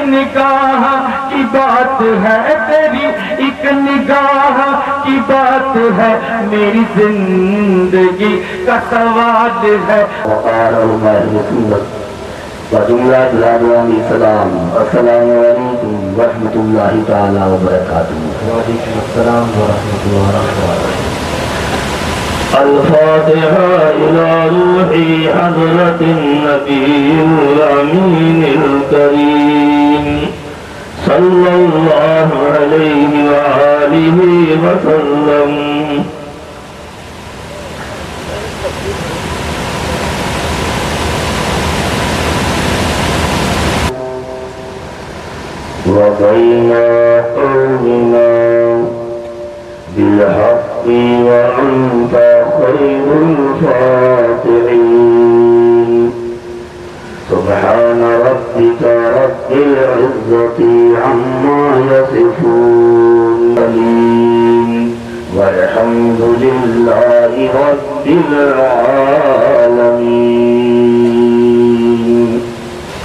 نگاہ کی بات ہے تیری، ایک نگاہ کی بات ہے، میری زندگی کا سوال ہے۔ وقال رسول وجملہ بلادوانی سلام، السلام علیکم ورحمۃ اللہ تعالی وبرکاتہ۔ وعلیکم السلام ورحمۃ اللہ وبرکاتہ۔ الفاتحة إلى روح حضرة النبي الأمين الكريم صلى الله عليه وآله وسلم۔ وبين قومنا بالحق وأنت خير الفاتحين۔ سبحان ربك رب العزة عما يصفون، والحمد لله رب العالمين۔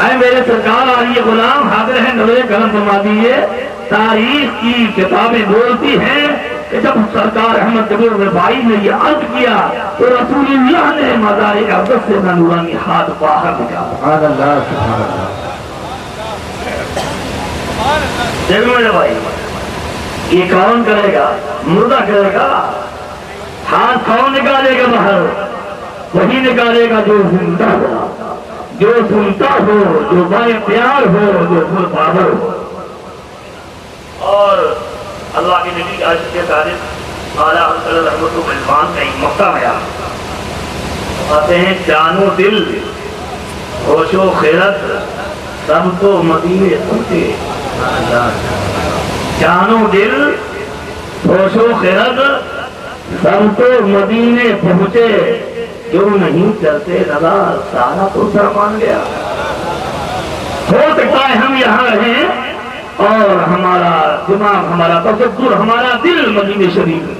اے میرے سرکار اور یہ غلام حاضر ہیں، نظر کرم فرما دیجیے۔ تاریخ کی کتابیں بولتی ہیں کہ جب سرکار احمد کبیر رفاعی نے یہ عرض کیا تو رسول اللہ نے مزار اقدس سے نورانی ہاتھ باہر نکالا۔ سبحان اللہ سبحان اللہ۔ دیکھو میرے بھائی، یہ کون کرے گا؟ مردہ کرے گا؟ ہاتھ کون نکالے گا باہر؟ وہی نکالے گا جو زندہ ہو، جو سنتا ہو، جو بااختیار ہو، جو خود بابر ہو۔ اور اللہ کے نبی عاشق کے طالب اعلیٰ صلی اللہ علیہ وسلم کا ایک موقع آیا، آتے ہیں جان و دل ہوش و خیرت سب تو مدینے پہنچے۔ جان و دل ہوش و خیرت سب تو مدینے پہنچے، جو نہیں کرتے رضا سارا تو سامان گیا۔ ہو سکتا ہے ہم یہاں رہیں اور ہمارا دماغ، ہمارا تصور، ہمارا دل مدینے شریف میں۔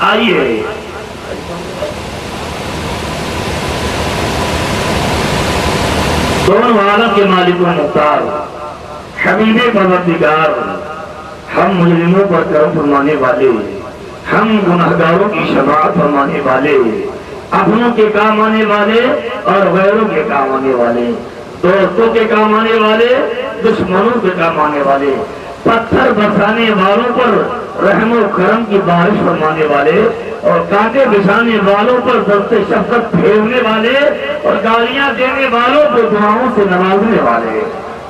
آئیے دونوں عالم کے مالک و مختار، حبیب پروردگار، ہم مجرموں پر کرم فرمانے والے، ہم گناہگاروں کی شفاعت فرمانے والے، اپنوں کے کام آنے والے اور غیروں کے کام آنے والے، دوستوں کے کام آنے والے، دشمنوں کے کام آنے والے، پتھر برسانے والوں پر رحم و کرم کی بارش فرمانے والے، اور کانٹے بچھانے والوں پر دست شفقت پھیرنے والے، اور گالیاں دینے والوں کو دعاؤں سے نوازنے والے۔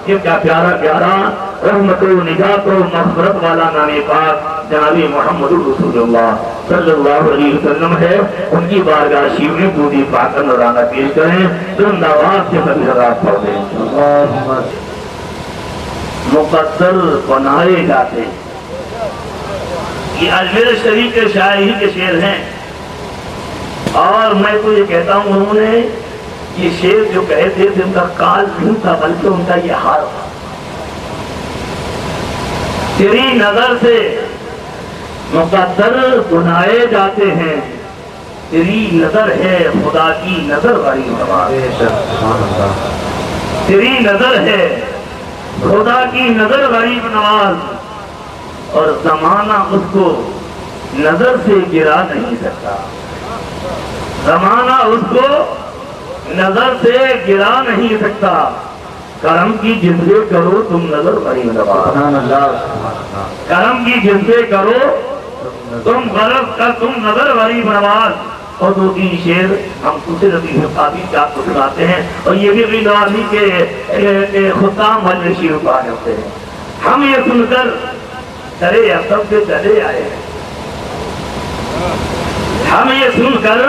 یہ کیا پیارا پیارا رحمت و نجات و مغفرت والا نام پاک جناب محمد رسول اللہ صلی اللہ علیہ وسلم ہے۔ ان کی بارگاہ شریف میں دودھی پاک نذرانہ پیش کریں، بلند آواز سے سبھی حضرات پڑھ دیں۔ مقدر بنائے جاتے ہیں، یہ اجمیر شریف کے شاعر ہی کے شعر ہیں، اور میں تو یہ کہتا ہوں انہوں نے یہ شعر جو کہتے تھے ان کا کال نہیں تھا بلکہ ان کا یہ حال تھا۔ تیری نظر سے مقدر بنائے جاتے ہیں، تیری نظر ہے خدا کی نظر غریب نواز، تیری نظر ہے خدا کی نظر غریب نواز، اور زمانہ اس کو نظر سے گرا نہیں سکتا، زمانہ اس کو نظر سے گرا نہیں سکتا۔ کرم کی جذبے کرو تم نظر غریب نواز، کرم کی جذبے کرو تم نظر غریب نواز۔ اور دو تین شعر ہم دوسرے ربیع قابل کے آپ کو سناتے ہیں، اور یہ بھی غیر نوامی کے خطام والے شعر پانے ہوتے ہیں۔ ہم یہ سن کر درے اقدم سے چلے آئے ہیں، ہم یہ سن کر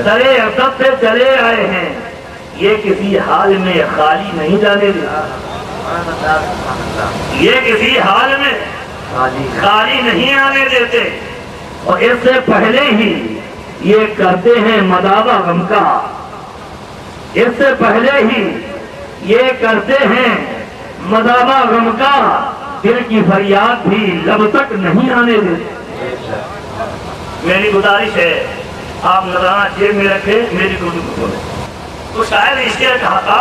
درے اقدم سے چلے آئے ہیں، یہ کسی حال میں خالی نہیں جانے دیتا، یہ کسی حال میں خالی نہیں آنے دیتے۔ اور اس سے پہلے ہی یہ کرتے ہیں مداوا غم کا، اس سے پہلے ہی یہ کرتے ہیں مداوا غم کا، دل کی فریاد بھی لب تک نہیں آنے دیتے۔ میری گزارش ہے آپ نظرانہ جیب میں رکھیں، میری گفتگو کو سنیں۔ تو شاید اس لیے کہا تھا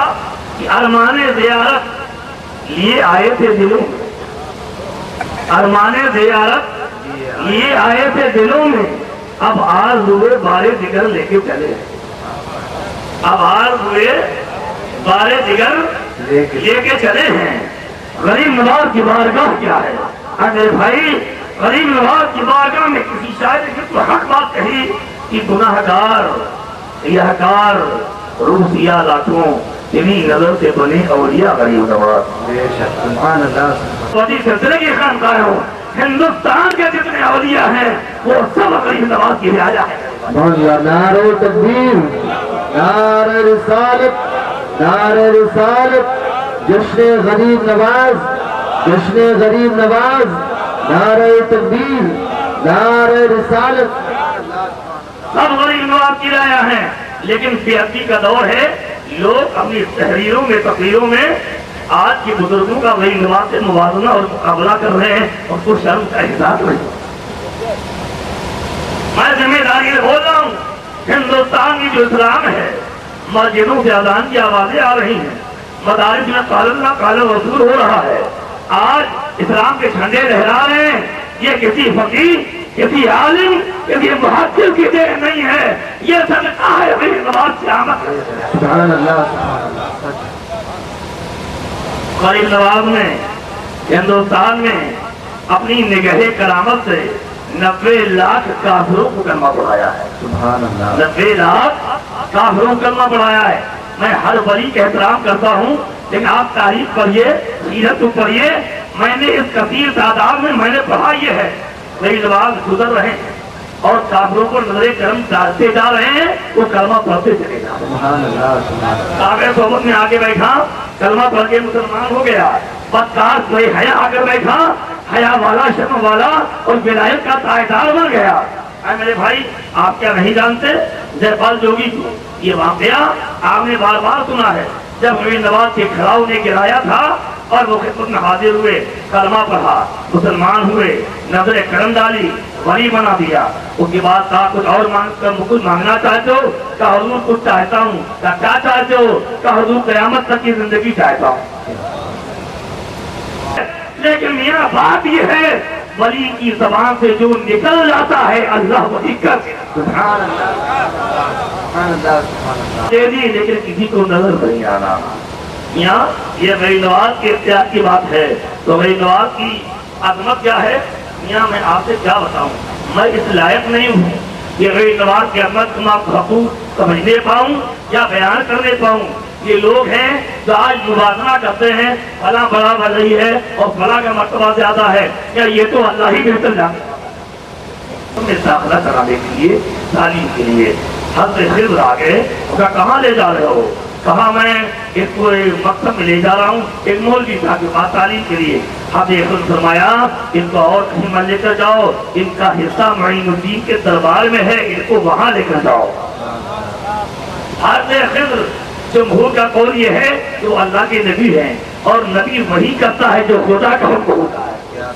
کہ ارمان زیارت لیے آئے تھے دلوں میں، ارمان زیارت لیے آئے تھے دلوں میں، اب آرزوئے بارے دیگر لے کے چلے، اب آرزوئے بارے دیگر لے کے چلے ہیں۔ غریب نواز کی بارگاہ کیا ہے؟ میرے بھائی، غریب نواز کی بارگاہ میں کسی شاعر نے تو حق بات کہی کہ گناہگار سیاہکار روح سیاہ لاکھوں تیری نظر سے بنے اولیاء غریب نواز۔ سبحان اللہ۔ سعودی سلسلے کی خانقاہ ہو، ہندوستان کے جتنے اولیاء ہیں وہ سب غریب نواز کی رعایا ہے۔ نعرہ تکبیر، نعرہ رسالت، نعرہ رسالت، جشن غریب نواز، جشن غریب نواز، نعرہ تکبیر، نعرہ رسالت۔ سب غریب نواز کی رعایا ہیں، لیکن بے عدلی کا دور ہے، لوگ اپنی تحریروں میں تقریروں میں آج کے بزرگوں کا غریب نواز سے موازنہ اور مقابلہ کر رہے ہیں، اور کو شرم کا احساس نہیں۔ میں ذمہ داری سے بول رہا ہوں، ہندوستان کی جو اسلام ہے، مسجدوں سے اذان کی آوازیں آ رہی ہیں، مدارس میں قال اللہ قال رسول ہو رہا ہے، آج اسلام کے جھنڈے لہرا رہے ہیں، یہ کسی فقیر، کسی عالم، کسی محدث کی دیر نہیں ہے، یہ صدقہ ہے غریب نواز کی آمد ہے۔ سبحان اللہ، سبحان اللہ۔ غریب نواز نے ہندوستان میں اپنی نگہ کرامت سے 90 لاکھ کافروں کو کلمہ پڑھایا ہے۔ سبحان اللہ۔ 90 لاکھ کافروں کو کلمہ پڑھایا ہے۔ میں ہر ولی کا احترام کرتا ہوں، لیکن آپ تاریخ پڑھیے، سیرت پڑھیے، میں نے اس کثیر تعداد میں میں نے پڑھا یہ ہے، غریب نواز گزر رہے ہیں اور کافروں کو نظر کرم ڈالتے جا رہے ہیں، وہ کلمہ پڑھتے چلے جا رہے ہیں۔ سبحان اللہ، سبحان اللہ۔ کعبہ صحبت میں آگے بیٹھا، کلمہ پڑھ کے مسلمان ہو گیا، بدکار کوئی حیا آ کر بیٹھا، حیا والا، شرم والا اور ولایت کا تائیدار بن گیا۔ اے میرے بھائی، آپ کیا نہیں جانتے جے پال جوگی کو یہ واقعہ آپ نے بار بار سنا ہے، جب غریب نواز کے کھڑاؤ نے گرایا تھا اور وہ خدمت میں حاضر ہوئے، کلمہ پڑھا، مسلمان ہوئے، نظر کرم ڈالی، ولی بنا دیا، اس کے بعد کہا کچھ اور کچھ مانگنا چاہتے ہو؟ کہا حضور کچھ چاہتا ہوں۔ کہا کیا چاہتے ہو؟ کہا حضور قیامت تک کی زندگی چاہتا ہوں۔ لیکن میرا بات یہ ہے، ولی کی زبان سے جو نکل جاتا ہے اللہ وہی کر سبحان اللہ، سبحان اللہ، سبحان اللہ۔ تیری، لیکن کسی کو نظر نہیں آنا۔ یہاں یہ غریب نواز کے اختیار کی بات ہے، تو غریب نواز کی عظمت کیا ہے؟ یہاں میں آپ سے کیا بتاؤں، میں اس لائق نہیں ہوں کہ غریب نواز کی عظمت کو آپ حقوق سمجھنے پاؤں یا بیان کرنے پاؤں۔ یہ لوگ ہیں جو آج موازنہ کرتے ہیں، فلاں بڑا ولی ہے اور فلاں کا مرتبہ زیادہ ہے، کیا یہ تو اللہ ہی بہتر جانتا ہے۔ تمہیں داخلہ کرانے کے لیے، تعلیم کے لیے حضرت خضر آ گئے، کہا کہاں لے جا رہے ہو؟ کہا میں اس کو مکتب میں لے جا رہا ہوں، ایک مولوی تھا کے پاس تعلیم کے لیے۔ حضرت خضر فرمایا ان کو اور کہیں مت لے کر جاؤ، ان کا حصہ معین الدین کے دربار میں ہے، ان کو وہاں لے کر جاؤ۔ حضرت خضر جمہور کا قول یہ ہے کہ وہ اللہ کے نبی ہیں اور نبی وہی کرتا ہے جو خدا کا حکم ہوتا ہے۔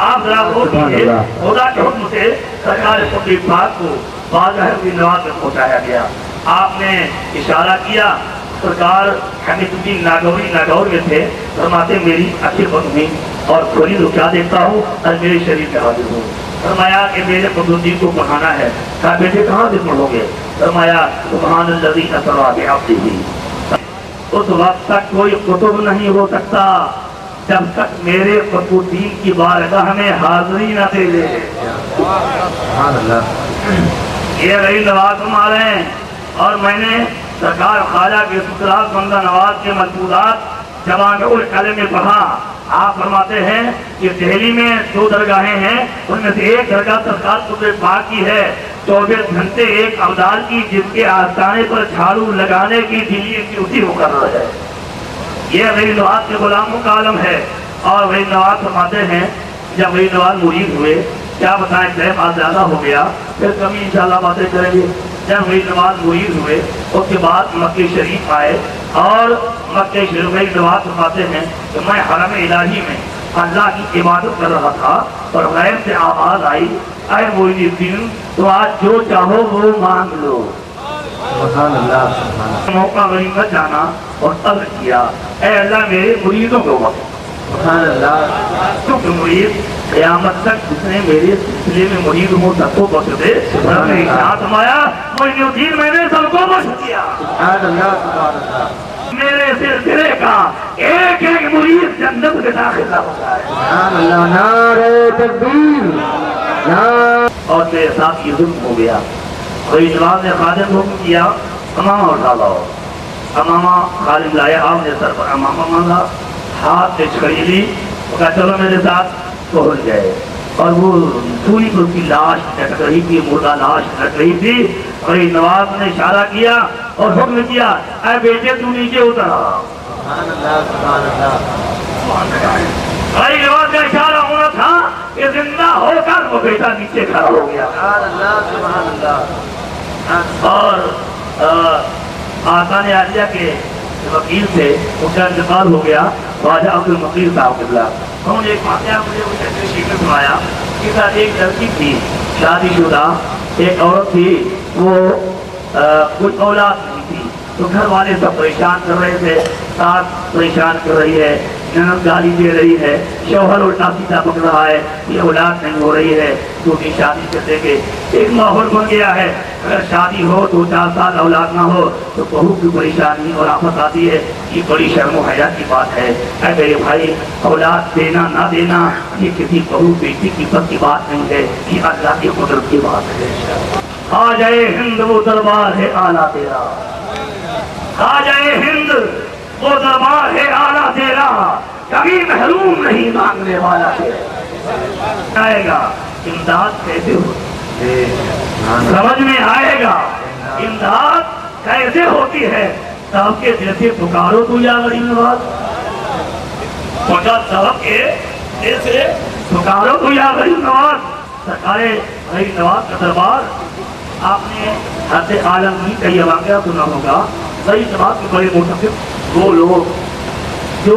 آپ ذرا غور کیجیے، خدا کے حکم سے سرکار قطب پاک کو بارگاہ غریب نواز میں پہنچایا گیا۔ آپ نے اشارہ کیا، سرکار حمید الدین ناگوری لاہور میں تھے، فرماتے میری اچھی بنی اور کھولی تو کیا دیکھتا ہوں اور میرے شریف کے حاضر ہوں۔ فرمایا کہ میرے قطب کو پڑھانا ہے۔ کہا بیٹے کہاں سے پڑھو گے؟ فرمایا سبحان الذی اسریٰ بعبدہ۔ اس وقت تک کوئی قطب نہیں ہو سکتا جب تک میرے قطب الدین کی بارگاہ میں حاضری نہ دے لے۔ سبحان اللہ۔ یہ غریب نواز ہمارے ہیں، اور میں نے سرکار خواجہ کے سسرال بندہ نواز کے ملفوظات جوامع الکلم میں پڑھا۔ آپ فرماتے ہیں کہ دہلی میں 2 درگاہیں ہیں، ان میں سے ایک درگاہ سرکار قطب پاک کی ہے، 24 گھنٹے ایک ابدال کی، جس کے آستانے پر جھاڑو لگانے کی دلی کی اسی مقرر ہے۔ یہ غریب نواز کے غلاموں کا عالم ہے۔ اور غریب نواز فرماتے ہیں جب غریب نواز مرید ہوئے، کیا بتائیں ٹائم آج زیادہ ہو گیا، پھر کبھی انشاءاللہ باتیں کریں گے۔ جب غریب نواز مرید ہوئے اس کے بعد مکہ شریف آئے، اور مکہ شریف غریب نواز فرماتے ہیں کہ میں حرم الہی میں اللہ کی عبادت کر رہا تھا اور غیب سے آواز آئی، اے معین الدین تو آج جو چاہو وہ مانگ لو۔ سبحان اللہ سبحان اللہ موقع غنیمت جانا اور عرض کیا اے اللہ میرے مریدوں کو بخش سبحان اللہ کیونکہ مرید قیامت تک جس نے میرے سلسلے میں مرید ہو سب کو بخش دے رب نے ارشاد فرمایا معین الدین میں نے سب کو بخش دیا سبحان اللہ سبحان اللہ میرے سلسلے کا ایک ایک مرید جنت کے داخلہ ہوتا ہے سبحان اللہ نعرہ تکبیر نعرہ اور میرے ساتھ یہ ظلم ہو گیا کوئی جواب نے خادم حکم کیا امامہ اٹھا لاؤ امامہ خادم لایا آپ نے سر پر امامہ مانگا ہاتھ سے چھڑی لی وہ کہا چلو میرے ساتھ پہنچ گئے اور وہ سوئی پر کی لاش لٹک رہی تھی مردہ لاش لٹک رہی تھی اور یہ نواب نے اشارہ کیا اور حکم کیا اے بیٹے تو نیچے اتر سبحان اللہ سبحان اللہ بھائی نواز کا اشارہ ہونا تھا کہ زندہ ہو کر وہ بیٹا نیچے کھڑا ہو گیا سبحان اللہ سبحان اللہ اور آسان عالیہ کے وکیل سے اس کا انتقال ہو گیا خواجہ عبد المقیر صاحب قبلہ انہوں نے ایک واقعہ مجھے شیخ نے سنایا کہ ساتھ ایک لڑکی تھی شادی شدہ ایک عورت تھی وہ کچھ اولاد نہیں تھی تو گھر والے سب پریشان کر رہے تھے ساس پریشان کر رہی ہے نند گالی دے رہی ہے شوہر الٹا سیدھا پک رہا ہے یہ اولاد نہیں ہو رہی ہے تو کی شادی کرنے کے ایک ماحول بن گیا ہے اگر شادی ہو 2-4 سال اولاد نہ ہو تو بہت کی پریشانی اور آفت آتی ہے یہ بڑی شرم و حیا کی بات ہے اے میرے بھائی اولاد دینا نہ دینا یہ کسی بہو بیٹی کی بس کی بات نہیں ہے یہ اللہ کی قدرت کی بات ہے آ جائے ہند وہ دربار ہے اعلیٰ تیرا آ جائے ہند وہ دربار ہے اعلیٰ تیرا کبھی محروم نہیں مانگنے والا تیرا آئے گا امداد کیسے ہو سمجھ میں آئے گا امداد کیسے ہوتی ہے سب کے جیسے پکارو تو یا غریب نواز مگر سب کے جیسے پکارو تو یا غریب نواز سرکار غریب نواز کا دربار آپ نے حضرت عالمگیر کا یہ واقعہ سنا ہوگا غریب نواز کے بڑے منتخب وہ لوگ جو